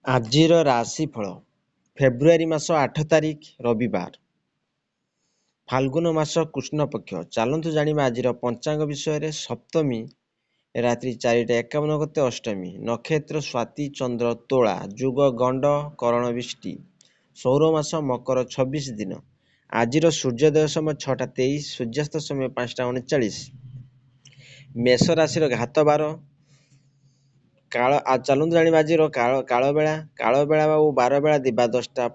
ଆଜିର ରାଶିଫଳ ଫେବୃଆରୀ ମାସ 8 ତାରିଖ ରବିବାର, ଫାଲ୍ଗୁନ ମାସ କୃଷ୍ଣପକ୍ଷ। ଚାଲନ୍ତୁ ଜାଣିବା ଆଜିର ପଞ୍ଚାଙ୍ଗ ବିଷୟରେ। ସପ୍ତମୀ ରାତ୍ରି 4ଟା 51 ଗତେ ଅଷ୍ଟମୀ, ନକ୍ଷତ୍ର ସ୍ୱାତି, ଚନ୍ଦ୍ର ତୋଳା, ଯୁଗ ଗଣ୍ଡ, କରଣ ବିଷ୍ଟି, ସୌରମାସ ମକର, 26 ଦିନ। ଆଜିର ସୂର୍ଯ୍ୟୋଦୟ ସମୟ 6ଟା 23, ସୂର୍ଯ୍ୟାସ୍ତ ସମୟ 5ଟା 39। ମେଷ ରାଶିର ଘାତ ବାର। ଚାଲନ୍ତୁ ଜାଣିବା ଆଜିର କାଳବେଳା। କାଳବେଳା ଓ ବାରବେଳା ଦିବା 10ଟା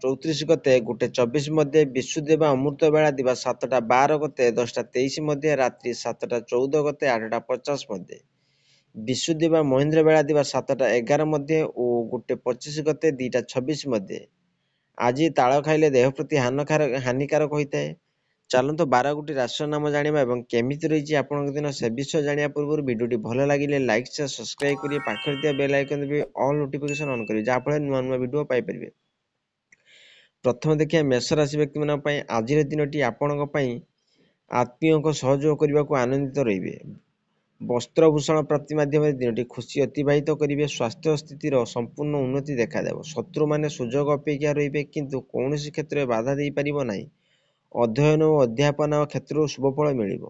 34 ଗତେ 1ଟା 24 ମଧ୍ୟ, ବିଶୁଦ୍ଧି ବା ଅମୃତ ବେଳା ଦିବା 7ଟା 12 ଗତେ 10ଟା 23 ମଧ୍ୟ, ରାତ୍ରି 7ଟା 14 ଗତେ 8ଟା 50 ମଧ୍ୟ, ବିଶୁଦ୍ଧି ବା ମହେନ୍ଦ୍ର ବେଳା ଦିବା 7ଟା 11 ମଧ୍ୟ ଓ 1ଟେ 25 ଗତେ 2ଟା 26 ମଧ୍ୟ। ଆଜି ତାଳ ଖାଇଲେ ଦେହ ପ୍ରତି ହାନିକାରକ ହୋଇଥାଏ। ଚାଲନ୍ତୁ 12ଗୋଟି ରାଶିର ନାମ ଜାଣିବା ଏବଂ କେମିତି ରହିଛି ଆପଣଙ୍କ ଦିନ ସେ ବିଷୟ ଜାଣିବା ପୂର୍ବରୁ ଭିଡ଼ିଓଟି ଭଲ ଲାଗିଲେ ଲାଇକ୍, ସେୟାର, ସବସ୍କ୍ରାଇବ୍ କରି ପାଖରେ ଥିବା ବେଲ୍ ଆଇକନ୍ ଦେବେ ଅଲ୍ ନୋଟିଫିକେସନ୍ ଅନ୍ କରିବେ, ଯାହାଫଳରେ ନୂଆ ନୂଆ ଭିଡ଼ିଓ ପାଇପାରିବେ। ପ୍ରଥମେ ଦେଖିବା ମେଷ ରାଶି ବ୍ୟକ୍ତିମାନଙ୍କ ପାଇଁ ଆଜିର ଦିନଟି ଆପଣଙ୍କ ପାଇଁ ଆତ୍ମୀୟଙ୍କ ସହଯୋଗ କରିବାକୁ ଆନନ୍ଦିତ ରହିବେ। ବସ୍ତ୍ରଭୂଷଣ ପ୍ରାପ୍ତି ମାଧ୍ୟମରେ ଦିନଟି ଖୁସି ଅତିବାହିତ କରିବେ। ସ୍ୱାସ୍ଥ୍ୟ ସ୍ଥିତିର ସମ୍ପୂର୍ଣ୍ଣ ଉନ୍ନତି ଦେଖାଦେବ। ଶତ୍ରୁମାନେ ସୁଯୋଗ ଅପେକ୍ଷା ରହିବେ, କିନ୍ତୁ କୌଣସି କ୍ଷେତ୍ରରେ ବାଧା ଦେଇପାରିବ ନାହିଁ। ଅଧ୍ୟୟନ ଓ ଅଧ୍ୟାପନା କ୍ଷେତ୍ରରୁ ଶୁଭଫଳ ମିଳିବ।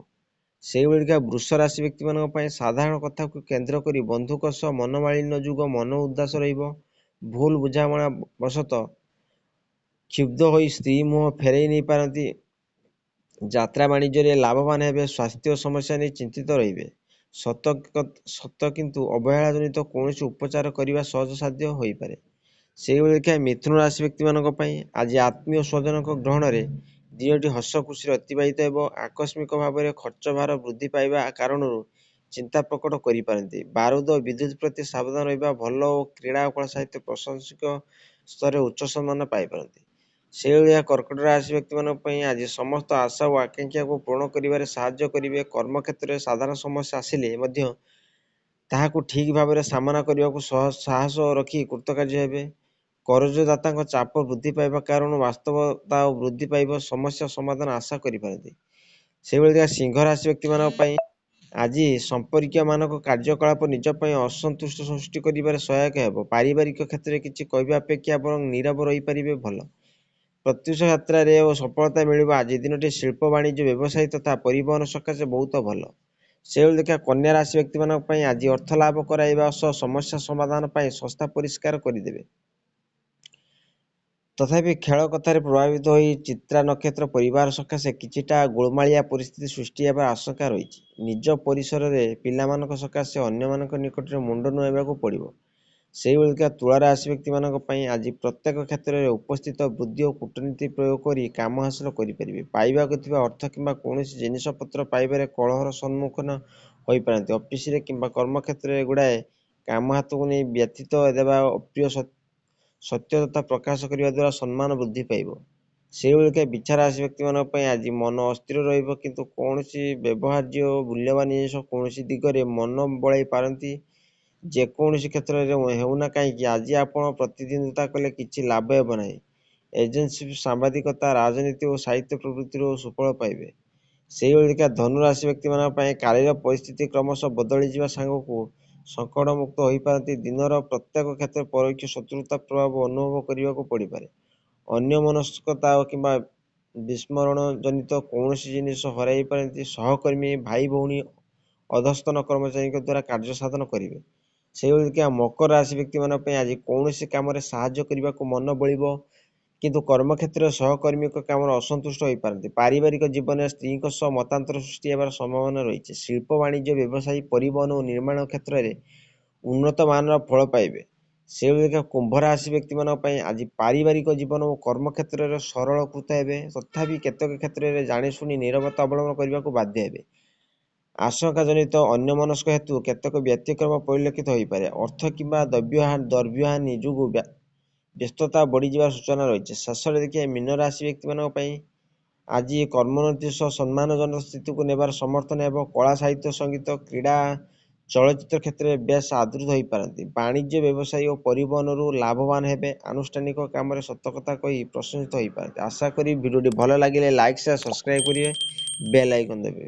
ସେଇଭଳିକା ବୃଷ ରାଶି ବ୍ୟକ୍ତିମାନଙ୍କ ପାଇଁ ସାଧାରଣ କଥାକୁ କେନ୍ଦ୍ର କରି ବନ୍ଧୁଙ୍କ ସହ ମନମାଳିନ୍ୟ ଯୋଗୁଁ ମନ ଉଦାସ ରହିବ। ଭୁଲ ବୁଝାମଣା ବଶତଃ କ୍ଷୁବ୍ଧ ହୋଇ ସ୍ତ୍ରୀ ମୁହଁ ଫେରାଇ ନେଇପାରନ୍ତି। ଯାତ୍ରା ବାଣିଜ୍ୟରେ ଲାଭବାନ ହେବେ। ସ୍ୱାସ୍ଥ୍ୟ ସମସ୍ୟା ନେଇ ଚିନ୍ତିତ ରହିବେ। ସତ କିନ୍ତୁ ଅବହେଳାଜନିତ କୌଣସି ଉପଚାର କରିବା ସହଜସାଧ୍ୟ ହୋଇପାରେ। ସେଇଭଳିକା ମିଥୁନ ରାଶି ବ୍ୟକ୍ତିମାନଙ୍କ ପାଇଁ ଆଜି ଆତ୍ମୀୟ ସ୍ୱଜନଙ୍କ ଗ୍ରହଣରେ ଦିନଟି ହସ ଖୁସିରେ ଅତିବାହିତ ହେବ। ଆକସ୍ମିକ ଭାବରେ ଖର୍ଚ୍ଚ ଭାର ବୃଦ୍ଧି ପାଇବା କାରଣରୁ ଚିନ୍ତା ପ୍ରକଟ କରିପାରନ୍ତି। ବାରୁଦ ଓ ବିଦ୍ୟୁତ୍ ପ୍ରତି ସାବଧାନ ରହିବା ଭଲ ଓ କ୍ରୀଡ଼ା ଓ କଳା ସାହିତ୍ୟ ପ୍ରଶଂସକ ସ୍ତରରେ ଉଚ୍ଚ ସମ୍ମାନ ପାଇପାରନ୍ତି। ସେଇଭଳିଆ କର୍କଟ ରାଶି ବ୍ୟକ୍ତିମାନଙ୍କ ପାଇଁ ଆଜି ସମସ୍ତ ଆଶା ଓ ଆକାଂକ୍ଷାକୁ ପୂରଣ କରିବାରେ ସାହାଯ୍ୟ କରିବେ। କର୍ମକ୍ଷେତ୍ରରେ ସାଧାରଣ ସମସ୍ୟା ଆସିଲେ ମଧ୍ୟ ତାହାକୁ ଠିକ୍ ଭାବରେ ସାମନା କରିବାକୁ ସାହସ ରଖି କୃତକାର୍ଯ୍ୟ ହେବେ। କରଜଦାତାଙ୍କ ଚାପ ବୃଦ୍ଧି ପାଇବା କାରଣରୁ ବାସ୍ତବତା ବୃଦ୍ଧି ପାଇବା ସମସ୍ୟା ସମାଧାନ ଆଶା କରିପାରନ୍ତି। ସେଇଭଳିକା ସିଂହ ରାଶି ବ୍ୟକ୍ତିମାନଙ୍କ ପାଇଁ ଆଜି ସମ୍ପର୍କୀୟମାନଙ୍କ କାର୍ଯ୍ୟକଳାପ ନିଜ ପାଇଁ ଅସନ୍ତୁଷ୍ଟ ସୃଷ୍ଟି କରିବାରେ ସହାୟକ ହେବ। ପାରିବାରିକ କ୍ଷେତ୍ରରେ କିଛି କହିବା ଅପେକ୍ଷା ବରଂ ନୀରବ ରହିପାରିବେ ଭଲ। ପ୍ରତ୍ୟୁଷ ଯାତ୍ରାରେ ଓ ସଫଳତା ମିଳିବ। ଆଜି ଦିନଟି ଶିଳ୍ପ, ବାଣିଜ୍ୟ, ବ୍ୟବସାୟ ତଥା ପରିବହନ ସକାଶେ ବହୁତ ଭଲ। ସେଇଭଳି ଦେଖିବା କନ୍ୟା ରାଶି ବ୍ୟକ୍ତିମାନଙ୍କ ପାଇଁ ଆଜି ଅର୍ଥ ଲାଭ କରାଇବା ସହ ସମସ୍ୟା ସମାଧାନ ପାଇଁ ସଂସ୍ଥା ପରିଷ୍କାର କରିଦେବେ। ତଥାପି ଖେଳ କଥାରେ ପ୍ରଭାବିତ ହୋଇ ଚିତ୍ରା ନକ୍ଷତ୍ର ପରିବାର ସକାଶେ କିଛିଟା ଗୋଳମାଳିଆ ପରିସ୍ଥିତି ସୃଷ୍ଟି ହେବାର ଆଶଙ୍କା ରହିଛି। ନିଜ ପରିସରରେ ପିଲାମାନଙ୍କ ସକାଶେ ଅନ୍ୟମାନଙ୍କ ନିକଟରେ ମୁଣ୍ଡ ନୁଆଇବାକୁ ପଡ଼ିବ। ସେଇଭଳିକା ତୁଳା ରାଶି ବ୍ୟକ୍ତିମାନଙ୍କ ପାଇଁ ଆଜି ପ୍ରତ୍ୟେକ କ୍ଷେତ୍ରରେ ଉପସ୍ଥିତ ବୁଦ୍ଧି ଓ କୂଟନୀତି ପ୍ରୟୋଗ କରି କାମ ହାସଲ କରିପାରିବେ। ପାଇବାକୁ ଥିବା ଅର୍ଥ କିମ୍ବା କୌଣସି ଜିନିଷପତ୍ର ପାଇବାରେ କଳହର ସମ୍ମୁଖୀନ ହୋଇପାରନ୍ତି। ଅଫିସରେ କିମ୍ବା କର୍ମକ୍ଷେତ୍ରରେ ଗୁଡ଼ାଏ କାମ ହାତକୁ ନେଇ ବ୍ୟତୀତ ଦେବା ଅପ୍ରିୟ ସତ୍ୟତା ପ୍ରକାଶ କରିବା ଦ୍ୱାରା ସମ୍ମାନ ବୃଦ୍ଧି ପାଇବ। ସେଇଭଳିକା ବିଛା ରାଶି ବ୍ୟକ୍ତିମାନଙ୍କ ପାଇଁ ଆଜି ମନ ଅସ୍ଥିର ରହିବ, କିନ୍ତୁ କୌଣସି ବ୍ୟବହାର୍ଯ୍ୟ ଓ ମୂଲ୍ୟବାନ ଜିନିଷ କୌଣସି ଦିଗରେ ମନ ବଳାଇ ପାରନ୍ତି। ଯେକୌଣସି କ୍ଷେତ୍ରରେ ହେଉନା କାହିଁକି ଆଜି ଆପଣ ପ୍ରତିଦ୍ୱନ୍ଦିତା କଲେ କିଛି ଲାଭ ହେବ ନାହିଁ। ଏଜେନ୍ସି, ସାମ୍ବାଦିକତା, ରାଜନୀତି ଓ ସାହିତ୍ୟ ପ୍ରବୃତ୍ତିରୁ ସୁଫଳ ପାଇବେ। ସେଇଭଳିକା ଧନୁ ରାଶି ବ୍ୟକ୍ତିମାନଙ୍କ ପାଇଁ କାଲିର ପରିସ୍ଥିତି କ୍ରମଶଃ ବଦଳିଯିବା ସାଙ୍ଗକୁ ସଙ୍କଟମୁକ୍ତ ହୋଇପାରନ୍ତି। ଦିନର ପ୍ରତ୍ୟେକ କ୍ଷେତ୍ରରେ ପରୋକ୍ଷ ଶତ୍ରୁତା ପ୍ରଭାବ ଅନୁଭବ କରିବାକୁ ପଡ଼ିପାରେ। ଅନ୍ୟମନସ୍କତା କିମ୍ବା ବିସ୍ମରଣ ଜନିତ କୌଣସି ଜିନିଷ ହରାଇ ପାରନ୍ତି। ସହକର୍ମୀ, ଭାଇ ଭଉଣୀ, ଅଧସ୍ତନ କର୍ମଚାରୀଙ୍କ ଦ୍ୱାରା କାର୍ଯ୍ୟ ସାଧନ କରିବେ। ସେଇଭଳିକା ମକର ରାଶି ବ୍ୟକ୍ତିମାନଙ୍କ ପାଇଁ ଆଜି କୌଣସି କାମରେ ସାହାଯ୍ୟ କରିବାକୁ ମନ ବଳିବ, କିନ୍ତୁ କର୍ମକ୍ଷେତ୍ରରେ ସହକର୍ମୀଙ୍କ କାମରେ ଅସନ୍ତୁଷ୍ଟ ହୋଇପାରନ୍ତି। ପାରିବାରିକ ଜୀବନରେ ସ୍ତ୍ରୀଙ୍କ ସହ ମତାନ୍ତର ସୃଷ୍ଟି ହେବାର ସମ୍ଭାବନା ରହିଛି। ଶିଳ୍ପ, ବାଣିଜ୍ୟ, ବ୍ୟବସାୟ, ପରିବହନ ଓ ନିର୍ମାଣ କ୍ଷେତ୍ରରେ ଉନ୍ନତ ମାନର ଫଳ ପାଇବେ। ସେଇଭଳିକା କୁମ୍ଭ ରାଶି ବ୍ୟକ୍ତିମାନଙ୍କ ପାଇଁ ଆଜି ପାରିବାରିକ ଜୀବନ ଓ କର୍ମକ୍ଷେତ୍ରରେ ସରଳକୃତ ହେବେ। ତଥାପି କେତେକ କ୍ଷେତ୍ରରେ ଜାଣିଶୁଣି ନୀରବତା ଅବଲମ୍ବନ କରିବାକୁ ବାଧ୍ୟ ହେବେ। ଆଶଙ୍କାଜନିତ ଅନ୍ୟମନସ୍କ ହେତୁ କେତେକ ବ୍ୟତିକ୍ରମ ପରିଲକ୍ଷିତ ହୋଇପାରେ। ଅର୍ଥ କିମ୍ବା ଦ୍ରବ୍ୟହାନି ଯୋଗୁଁ ବ୍ୟସ୍ତତା ବଢ଼ିଯିବାର ସୂଚନା ରହିଛି। ଶେଷରେ ଦେଖିବା ମୀନ ରାଶି ବ୍ୟକ୍ତିମାନଙ୍କ ପାଇଁ ଆଜି କର୍ମୋନ୍ନତି ସହ ସମ୍ମାନଜନକ ସ୍ଥିତିକୁ ନେବାର ସମର୍ଥନ ହେବ। କଳା, ସାହିତ୍ୟ, ସଙ୍ଗୀତ, କ୍ରୀଡ଼ା, ଚଳଚ୍ଚିତ୍ର କ୍ଷେତ୍ରରେ ବେଶ୍ ଆଦୃତ ହୋଇପାରନ୍ତି। ବାଣିଜ୍ୟ, ବ୍ୟବସାୟ ଓ ପରିବହନରୁ ଲାଭବାନ ହେବେ। ଆନୁଷ୍ଠାନିକ କାମରେ ସତକଥା କହି ପ୍ରଶଂସିତ ହୋଇପାରନ୍ତି। ଆଶା କରି ଭିଡ଼ିଓଟି ଭଲ ଲାଗିଲେ ଲାଇକ୍, ସେୟାର, ସବସ୍କ୍ରାଇବ୍ କରିବେ, ବେଲ୍ ଆଇକନ୍ ଦେବେ।